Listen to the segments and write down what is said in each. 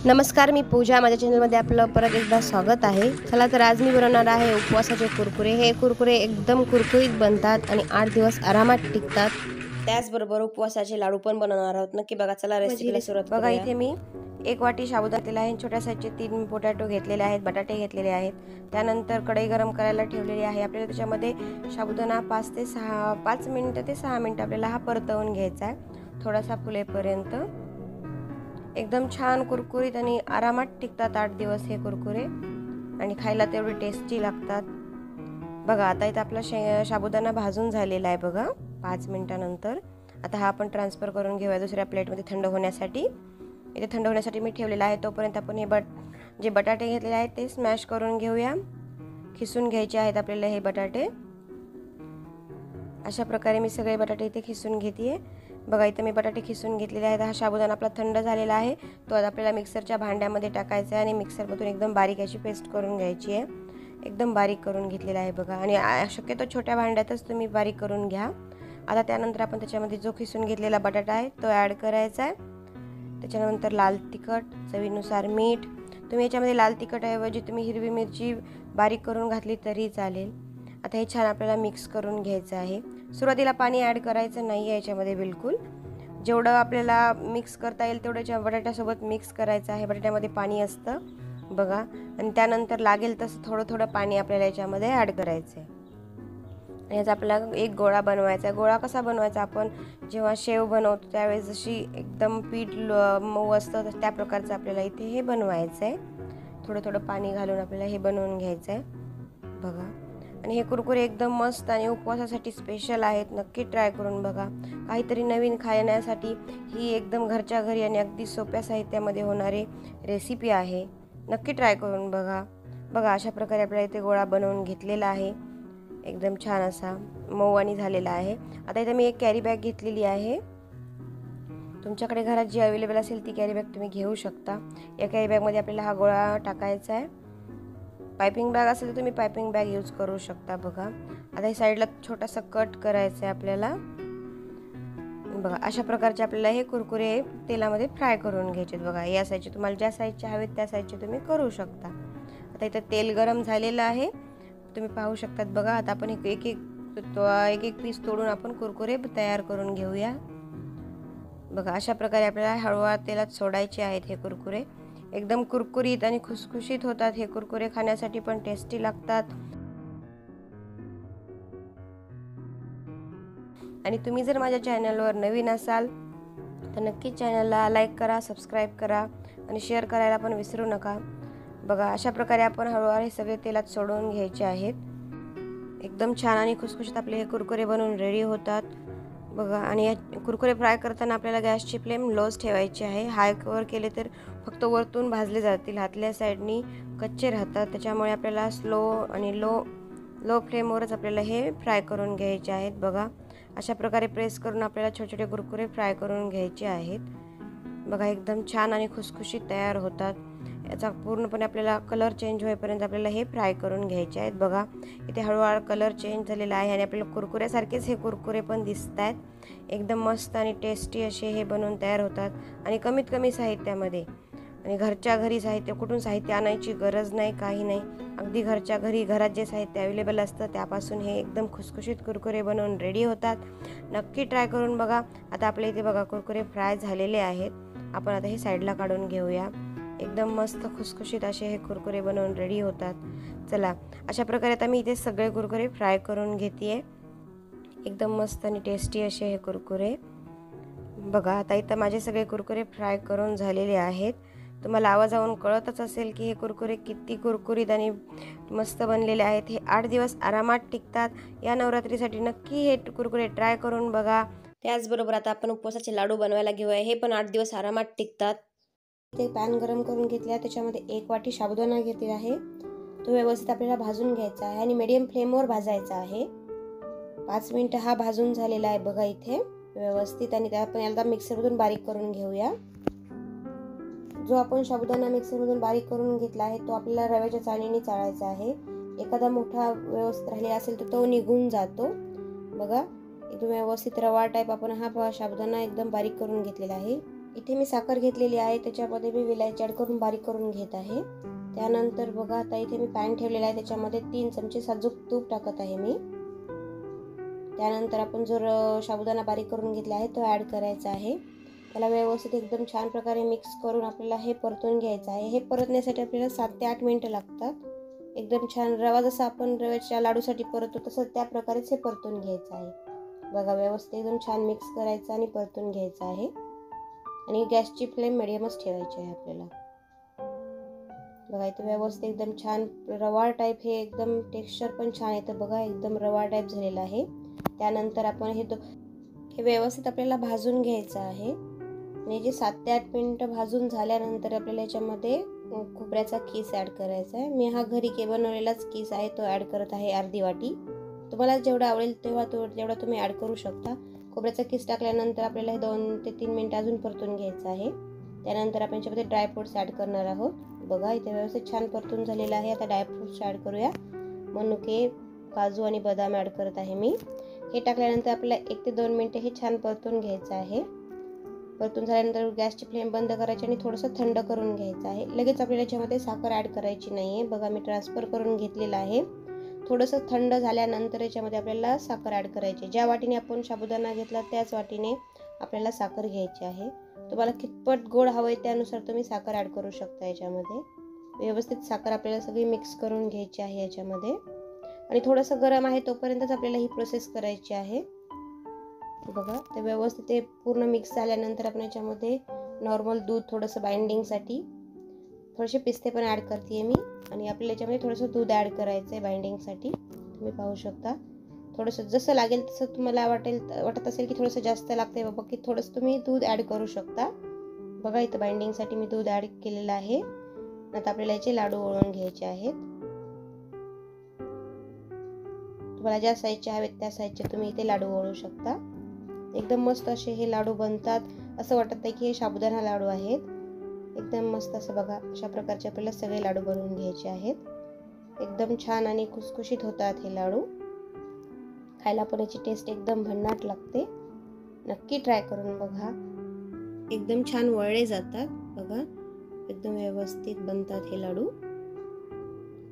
नमस्कार, मी पूजा. माझ्या चॅनलमध्ये आपलं परत एकदा स्वागत आहे. चला तर आज मी बनवणार आहे उपवासाचे कुरकुरे. हे कुरकुरे एकदम कुरकुरीत बनतात आणि 8 दिवस आरामात टिकतात. त्याचबरोबर उपवासाचे लाडू पण बनवणार आहोत. नक्की बघा. चला रेसिपीला सुरुवात करूया. बघा, इथे मी 1 वाटी साबुदाणा घेतलेला आहे. छोट्या साईजचे 3 पोटॅटो घेतलेले आहेत, बटाटे घेतलेले आहेत. त्यानंतर कढई गरम करायला ठेवलेली आहे. आपल्याला त्याच्यामध्ये साबुदाणा 5 मिनिटं ते 6 मिनिटं आपल्याला हा परतवून घ्यायचा आहे, थोडासा फुलेपर्यंत. एकदम छान कुरकुरीत आणि आरामात टिकतात 8 दिवस हे कुरकुरे आणि खायला तेवढे टेस्टी लागतात. बघा, आता इथं आपला साबुदाणा भाजून झालेला आहे बघा 5 मिनिटानंतर. आता हा आपण ट्रान्सफर करून घेऊया दुसऱ्या प्लेटमध्ये थंड होण्यासाठी. इथे थंड होण्यासाठी मी ठेवलेला आहे. तोपर्यंत आपण जे बटाटे घेतलेले आहेत ते स्मॅश करून घेऊया. खिसून घ्यायचे आहेत आपल्याला हे बटाटे. अशा प्रकारे मी सगळे बटाटे इथे खिसून घेते. बघा, इथं मी बटाटे खिसून घेतलेले आहेत. हा साबुदाणा आपला थंड झालेला आहे. तो आता आपल्याला मिक्सरच्या भांड्यामध्ये टाकायचा आहे आणि मिक्सरमधून एकदम बारीक अशी पेस्ट करून घ्यायची आहे. एकदम बारीक करून घेतलेला आहे बघा. आणि शक्यतो छोट्या भांड्यातच तुम्ही बारीक करून घ्या. आता त्यानंतर आपण त्याच्यामध्ये जो खिसून घेतलेला बटाटा आहे तो ॲड करायचा आहे. त्याच्यानंतर लाल तिखट, चवीनुसार मीठ. तुम्ही याच्यामध्ये लाल तिखटऐवजी तुम्ही हिरवी मिरची बारीक करून घातली तरी चालेल. आता हे छान आपल्याला मिक्स करून घ्यायचं आहे. सुरुवातीला पाणी ॲड करायचं नाही आहे याच्यामध्ये बिलकुल. जेवढं आपल्याला मिक्स करता येईल तेवढं बटाट्यासोबत मिक्स करायचं आहे. बटाट्यामध्ये पाणी असतं बघा. आणि त्यानंतर लागेल तसं थोडं थोडं पाणी आपल्याला याच्यामध्ये ॲड करायचं आहे. आणि याचा आपल्याला एक गोळा बनवायचा आहे. गोळा कसा बनवायचा? आपण जेव्हा शेव बनवतो त्यावेळेस जशी एकदम पीठ मऊ असतं त्या प्रकारचं आपल्याला इथे हे बनवायचं आहे. थोडं थोडं पाणी घालून आपल्याला हे बनवून घ्यायचं आहे बघा. आणि हे कुरकुरे एकदम मस्त आणि उपवासासाठी स्पेशल आहेत. नक्की ट्राय करून बघा. काहीतरी नवीन खाण्यासाठी ही एकदम घरच्या घरी आणि अगदी सोप्या साहित्यामध्ये होणारी रेसिपी आहे. नक्की ट्राय करून बघा. बघा, अशा प्रकारे आपल्याला इथे गोळा बनवून घेतलेला आहे. एकदम छान असा मऊ आणि झालेला आहे. आता इथे मी एक कॅरी बॅग घेतलेली आहे. तुमच्याकडे घरात जी अवेलेबल असेल ती कॅरी बॅग तुम्ही घेऊ शकता. या कॅरी बॅगमध्ये आपल्याला हा गोळा टाकायचा आहे. पायपिंग बॅग असेल तर तुम्ही पायपिंग बॅग यूज करू शकता बघा. आता हे साईडला छोटासा कट करायचा आहे आपल्याला बघा. अशा प्रकारचे आपल्याला हे कुरकुरे तेलामध्ये फ्राय करून घ्यायचे बघा. या साईजचे तुम्हाला ज्या साईजचे हवेत त्या साईजचे तुम्ही करू शकता. आता इथं तेल गरम झालेलं आहे, तुम्ही पाहू शकतात बघा. आता आपण एक एक पीस तोडून आपण कुरकुरे तयार करून घेऊया बघा. अशा प्रकारे आपल्याला हळूहळू तेलात सोडायचे आहेत हे कुरकुरे. एकदम कुरकुरीत आणि खुसखुशीत होतात हे कुरकुरे. खाण्यासाठी पण टेस्टी लागतात. आणि तुम्ही जर माझ्या चॅनलवर नवीन असाल तर नक्की चॅनलला लाईक करा, सबस्क्राईब करा आणि शेअर करायला पण विसरू नका बघा. अशा प्रकारे आपण हळूहळू हे सगळे तेलात सोडून घ्यायचे आहेत. एकदम छान आणि खुसखुशीत आपले हे कुरकुरे बनवून रेडी होतात बघा. आणि या कुरकुरे फ्राय करताना आपल्याला गॅसची फ्लेम लोच ठेवायची आहे. हायवर केले तर फक्त वरतून भाजले जातील, आतल्या साईडनी कच्चे राहतात. त्याच्यामुळे आपल्याला स्लो आणि लो फ्लेमवरच आपल्याला हे फ्राय करून घ्यायचे आहेत बघा. अशा प्रकारे प्रेस करून आपल्याला छोटे छोटे कुरकुरे फ्राय करून घ्यायचे आहेत बघा. एकदम छान आणि खुसखुशीत तयार होतात. याचा पूर्णपणे आपल्याला कलर चेंज होईपर्यंत आपल्याला हे फ्राय करून घ्यायचे आहेत बघा. इथे हळूहळू कलर चेंज झालेला आहे आणि आपल्याला कुरकुऱ्यासारखेच हे कुरकुरे पण दिसत आहेत. एकदम मस्त आणि टेस्टी असे हे बनवून तयार होतात आणि कमीत कमी साहित्यामध्ये. आणि घरच्या घरी कुठून साहित्य आणायची गरज नाही, काही नाही. अगदी घरच्या घरी घरात जे साहित्य अवेलेबल असतं त्यापासून हे एकदम खुसखुशीत कुरकुरे बनवून रेडी होतात. नक्की ट्राय करून बघा. आता आपल्या इथे बघा कुरकुरे फ्राय झालेले आहेत. आपण आता हे साईडला काढून घेऊया. एकदम मस्त खुसखुशीत असे हे कुरकुरे बनवून रेडी होतात. चला, अशा प्रकारे आता मी इथे सगळे कुरकुरे फ्राय करून घेते. एकदम मस्त आणि टेस्टी असे हे कुरकुरे बघा. आता इथं माझे सगळे कुरकुरे फ्राय करून झालेले आहेत. तुम्हाला आवाजावरून कळतच असेल की हे कुरकुरे किती कुरकुरीत आणि मस्त बनलेले आहेत. हे 8 दिवस आरामात टिकतात. या नवरात्रीसाठी नक्की हे कुरकुरे ट्राय करून बघा. त्याचबरोबर आता आपण उपवासाचे लाडू बनवायला घेऊया. हे पण 8 दिवस आरामात टिकतात. ते पॅन गरम करून घेतला, त्याच्यामध्ये 1 वाटी साबुदाणा घेतलेला आहे. तो व्यवस्थित आपल्याला भाजून घ्यायचा आहे आणि मीडियम फ्लेमवर भाजायचा आहे. 5 मिनिटं हा भाजून झालेला आहे बघा इथे व्यवस्थित. आणि त्या आपण याला मिक्सरमधून बारीक करून घेऊया. जो आपण साबुदाणा मिक्सरमधून बारीक करून घेतला आहे तो आपल्याला रव्याच्या चाळणीने चाळायचा आहे. एखादा मोठा व्यवस्थित राहिलेला असेल तर तो निघून जातो बघा. इथून व्यवस्थित रवा टाईप आपण हा साबुदाणा एकदम बारीक करून घेतलेला आहे. इथे मी साखर घेतलेली आहे, त्याच्यामध्ये मी विलायची ॲड करून बारीक करून घेत आहे। त्यानंतर बघा आता इथे मी पॅन ठेवलेला आहे, त्याच्यामध्ये 3 चमचे साजूक तूप टाकत आहे मी। त्यानंतर आपण जो साबुदाणा बारीक करून घेतला आहे तो ॲड करायचा आहे। त्याला व्यवस्थित एकदम छान प्रकारे मिक्स करून आपल्याला हे परतून घ्यायचं आहे। हे परतण्यासाठी आपल्याला 7 ते 8 मिनिटं लागतात। एकदम छान रवा जसा आपण रव्याच्या लाडूसाठी परततो तसं त्या प्रकारेच हे परतून घ्यायचं आहे। बघा व्यवस्थित एकदम छान मिक्स करायचं आणि परतून घ्यायचं आहे आणि गॅसची फ्लेम मिडियमच ठेवायची आहे आपल्याला। बघा इथे व्यवस्थित एकदम छान रवा टाईप हे एकदम टेक्स्चर पण छान येतं बघा, एकदम रवा टाईप झालेला आहे। त्यानंतर आपण हे व्यवस्थित आपल्याला भाजून घ्यायचं आहे आणि जे 7 ते 8 मिनिटं भाजून झाल्यानंतर आपल्याला याच्यामध्ये खोबऱ्याचा खीस ॲड करायचा आहे। मी हा घरी बनवलेलाच खीस आहे तो ॲड करत आहे अर्धी वाटी। तुम्हाला जेवढा आवडेल तेवढा तुम्ही ॲड करू शकता। खोबऱ्याचा खीस टाकल्यानंतर आपल्याला हे 2 ते 3 मिनिटं अजून परतून घ्यायचं आहे। त्यानंतर आपण याच्यामध्ये ड्रायफ्रूट्स ॲड करणार आहोत। बघा इथे व्यवस्थित छान परतून झालेलं आहे। आता ड्रायफ्रूट्स ॲड करूया। मनुके, काजू आणि बदाम ॲड करत आहे मी। हे टाकल्यानंतर आपल्याला 1 ते 2 मिनिटं हे छान परतून घ्यायचं आहे। परतून झाल्यानंतर गॅसची फ्लेम बंद करायची आणि थोडंसं थंड करून घ्यायचं आहे। लगेच आपल्याला याच्यामध्ये साखर ॲड करायची नाही आहे। बघा मी ट्रान्सफर करून घेतलेलं आहे। थोडंसं थंड झाल्यानंतर याच्यामध्ये आपल्याला साखर ॲड करायची। ज्या वाटीने आपण साबुदाणा घेतला त्याच वाटीने आपल्याला साखर घ्यायची आहे। तुम्हाला कितपत गोड हवं आहे त्यानुसार तुम्ही साखर ॲड करू शकता याच्यामध्ये। व्यवस्थित साखर आपल्याला सगळी मिक्स करून घ्यायची आहे याच्यामध्ये आणि थोडंसं गरम आहे तोपर्यंतच आपल्याला ही प्रोसेस करायची आहे। बघा ते व्यवस्थित ते पूर्ण मिक्स झाल्यानंतर आपण याच्यामध्ये नॉर्मल दूध थोडंसं बाइंडिंगसाठी थोडेसे पिस्ते पण ॲड करते मी आणि आपल्याला याच्यामध्ये थोडंसं दूध ॲड करायचं आहे बाइंडिंगसाठी। तुम्ही पाहू शकता थोडंसं जसं लागेल तसं तुम्हाला वाटत असेल की थोडंसं जास्त लागतंय बाबा की थोडंसं तुम्ही दूध ॲड करू शकता। बघा इथं बाइंडिंगसाठी मी दूध ॲड केलेलं आहे। आता आपल्याला याचे लाडू वळून घ्यायचे आहेत। तुम्हाला ज्या साईजचे हवेत त्या साईजचे तुम्ही इथे लाडू वळू शकता। एकदम मस्त असे हे लाडू बनतात। असं वाटत आहे की हे साबुदाणा लाडू आहेत। एकदम मस्त असं बघा अशा प्रकारचे आपल्याला सगळे लाडू बनवून घ्यायचे आहेत। एकदम छान आणि खुसखुशीत होतात हे लाडू। खायला पण याची टेस्ट एकदम भन्नाट लागते। नक्की ट्राय करून बघा। एकदम छान वळले जातात बघा, एकदम व्यवस्थित बनतात हे लाडू।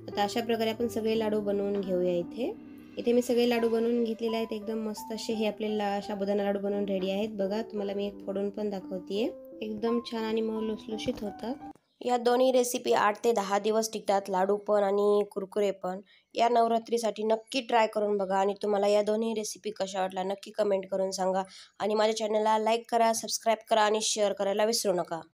आता अशा प्रकारे आपण सगळे लाडू बनवून घेऊया। इथे मी सगळे लाडू बनवून घेतलेले आहेत। एकदम मस्त असे हे आपले साबुदाणा लाडू बनवून रेडी आहेत। बघा तुम्हाला मी एक फोडून पण दाखवतेय। एकदम छान आणि मऊ लुसलुशीत होतात। या दोन्ही रेसिपी 8 ते 10 दिवस टिकतात, लाडू पण आणि कुरकुरे पण। या नवरात्रीसाठी नक्की ट्राय करून बघा आणि तुम्हाला या दोन्ही रेसिपी कशा वाटल्या नक्की कमेंट करून सांगा आणि माझ्या चॅनलला लाईक करा, सबस्क्राईब करा आणि शेअर करायला विसरू नका।